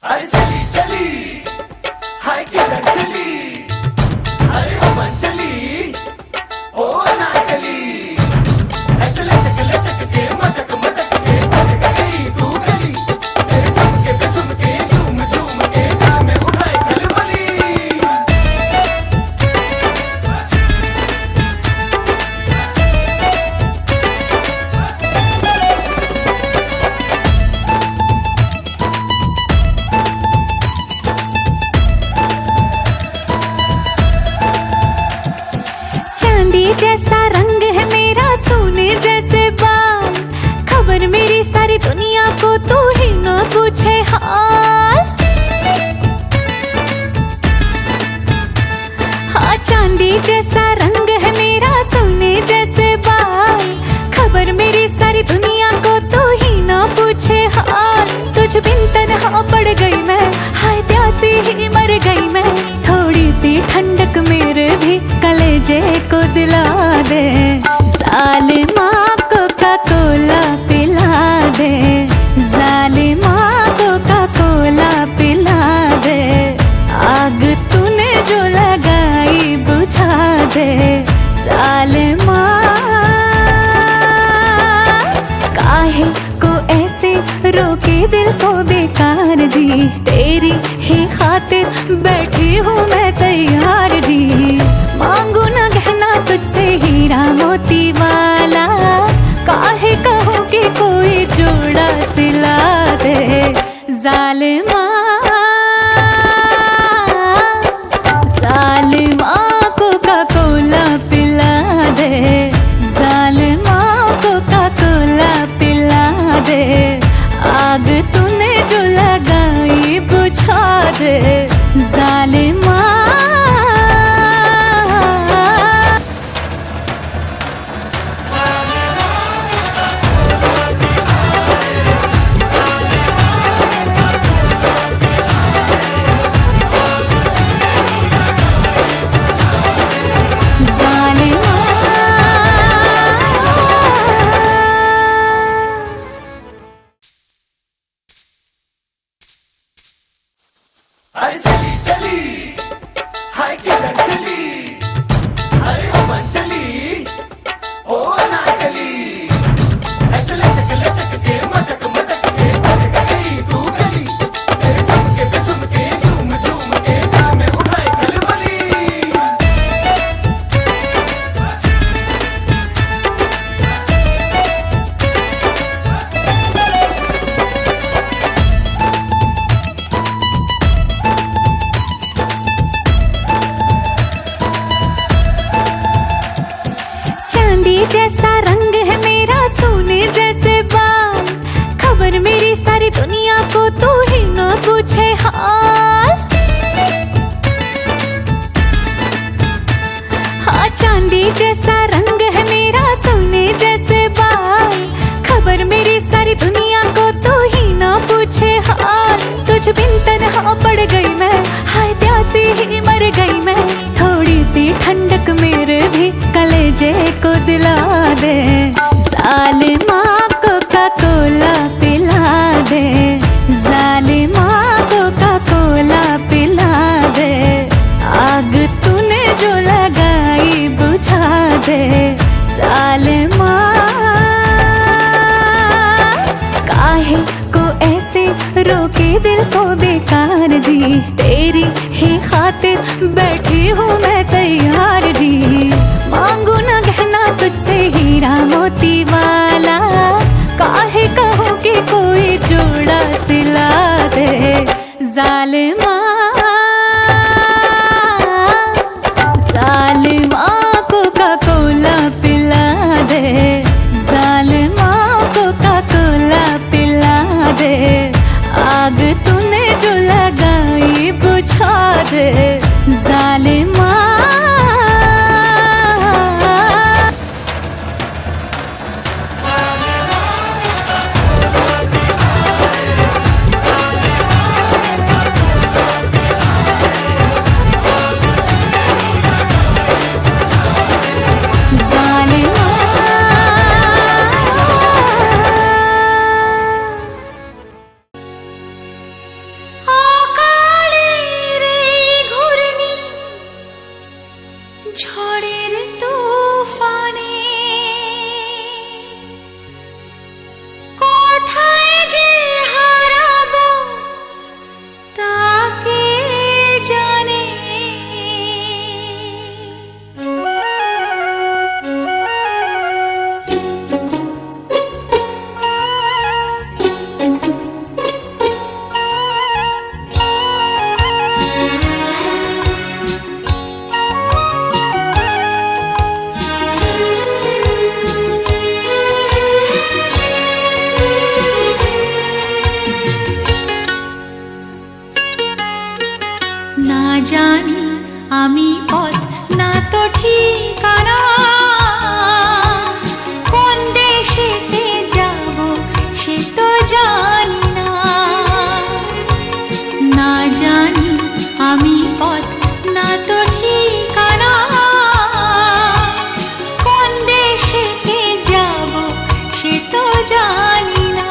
अरे चली चली हाय किधर चली, अरे अमन चली ओ अनारकली, ऐसे लचक के मटक मटक के भटक गई तू गली, तेरे ठुमके पे झुमके झूम झूम के दिल में उठाए खलबली। चांदी जैसा रंग है मेरा, सोने जैसे बाल, खबर मेरी सारी दुनिया को तू ही ना पूछे हाल। हाँ, चांदी जैसा रंग है मेरा, सोने जैसे बाल, खबर मेरी सारी दुनिया को तू ही ना पूछे हाल। तुझ बिन तन्हा पड़ गई मैं, हाय प्यासी ही मर गई मैं, थोड़ी सी ठंडक मेरे भी कलेजे को दिला दे, जालिमा कोका कोला पिला दे, जालिमा कोका कोला पिला दे, आग तूने जो लगाई बुझा दे, जालिमा काहे को ऐसे रोके दिल को बेकार जी, तेरी ही खातिर बैठी हूँ मैं तैयार जी, मांगू ना गहना तुझसे हीरा मोती वाला, काहे कहूँ कि कोई जोड़ा सिला दे, जालिमा जालिमा कोका कोला पिला दे, जालिमा कोका कोला पिला दे, आग तूने जो लगाई बुझा दे, जालिमा। अरे चली चली हाय किधर चली, अरे अमन चली ओ अनारकली, ऐसे लचक के मटक मटक के भटक गई तू गली, तेरे ठुमके पे झुमके झूम झूम के दिल में उठाए खलबली। चांदी जैसा रंग है मेरा, सोने जैसे बाल, खबर मेरी सारी दुनिया को तू ही ना पूछे हाल। हाँ, चांदी जैसा रंग है मेरा, सोने जैसे बाल, खबर मेरी सारी दुनिया को तू ही ना पूछे हाल। तुझ बिन तन्हा पड़ गई मैं, हाय प्यासी ही मर गई मैं, थोड़ी सी ठंडक मेरे भी कलेजे को दिला दे, जालिमा कोका कोला पिला दे, जालिमा कोका कोला पिला दे, आग तूने जो लगाई बुझा दे, जालिमा काहे को ऐसे रोके दिल को बेकार जी, तेरी ही खातिर बैठी हूँ मैं तैयार जी, मांगू ना गहना तुझसे हीरा मोती वाला, काहे कहूँ कि कोई जोड़ा सिला दे, जालिमा जालिमा कोका कोला पिला दे, जालिमा कोका कोला पिला दे, आग तूने जो लगाई बुझा दे, जालिमा। जालिमा জানি না।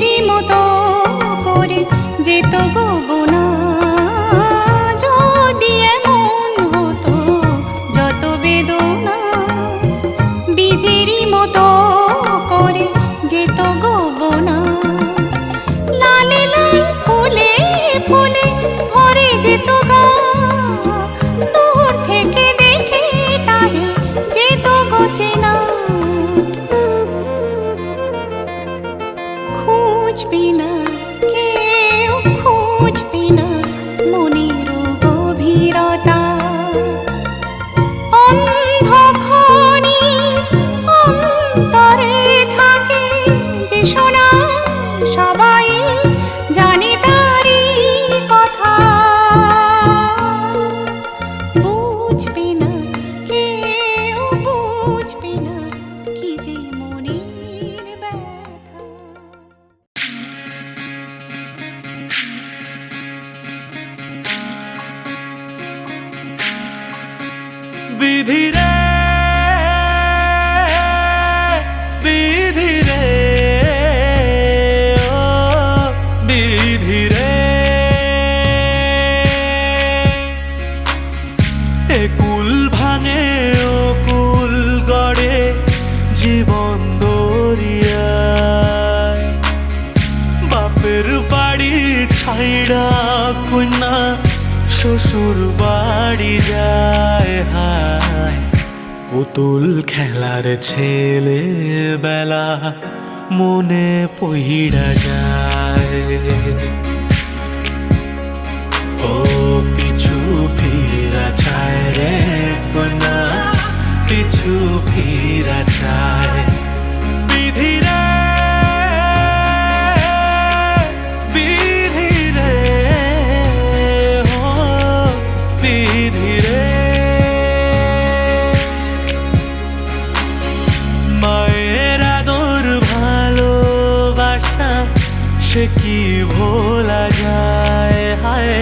বীজেরই মতো করে যেত গো বোনা, যদি এমন হতো যত বেদনা, বীজেরই মতো করে যেত গো বোনা। লালে লাল ফুলে ফুলে ভরে যেত গা, দূর থেকে দেখে তারে যেত গো চেনা। খুঁজবি না কেউ খুঁজবি না মনের গভীরতা, অন্ধখনির অন্তরে থাকে যে সোনা, সবাই জানে তারই কথা। বুঝবি না কেউ বুঝবি না কি যে মনের ব্যথা। বিধি রে বিধি রে ও বিধি রে, এ কুল ভাঙে ও কুল গড়ে জীবন দরিয়ায়, বাপের বাড়ি ছাইড়া কন্যা শ্বশুর বাড়ি যায়। হায় পুতুল খেলার ছেলে বেলা মনে পইড়া যায়। ও পিছু ফিরা চায় রে কন্যা, পিছু ফিরা চায়। বিধি রে বিধি রে ও বিধি রে, মায়ের আদর ভালোবাসা সে কি ভোলা যায়। হায়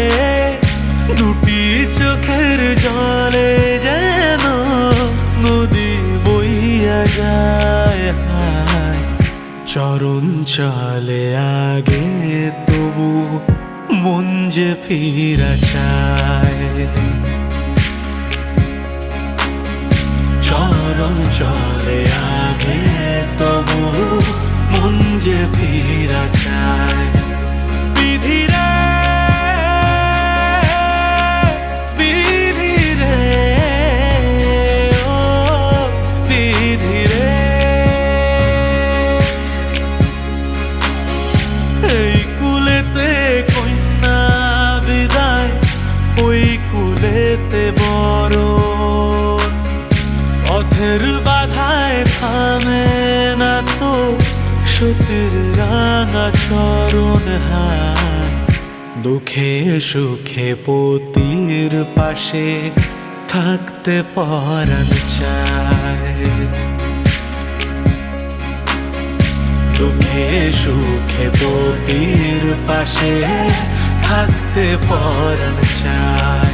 দুটি চোখের জলে যেন নদী বইয়া যায়। হায় চরণ চলে আগে তবু মন যে ফিরা চায়। চরণ চলে আগে তবু মন যে ফিরা চায়। বিধি রে বিধি রে ও বিধি রে, এই কুলেতে কন্যা বিদায়, ওই কুলেতে বড় পথের বাধায় থামে না তো সতীর রাঙা চরণ। হায় দুঃখে সুখে পতির পাশে থাকতে পরাণ চায়। দুঃখে সুখে পতির পাশে থাকতে পরাণ চায়।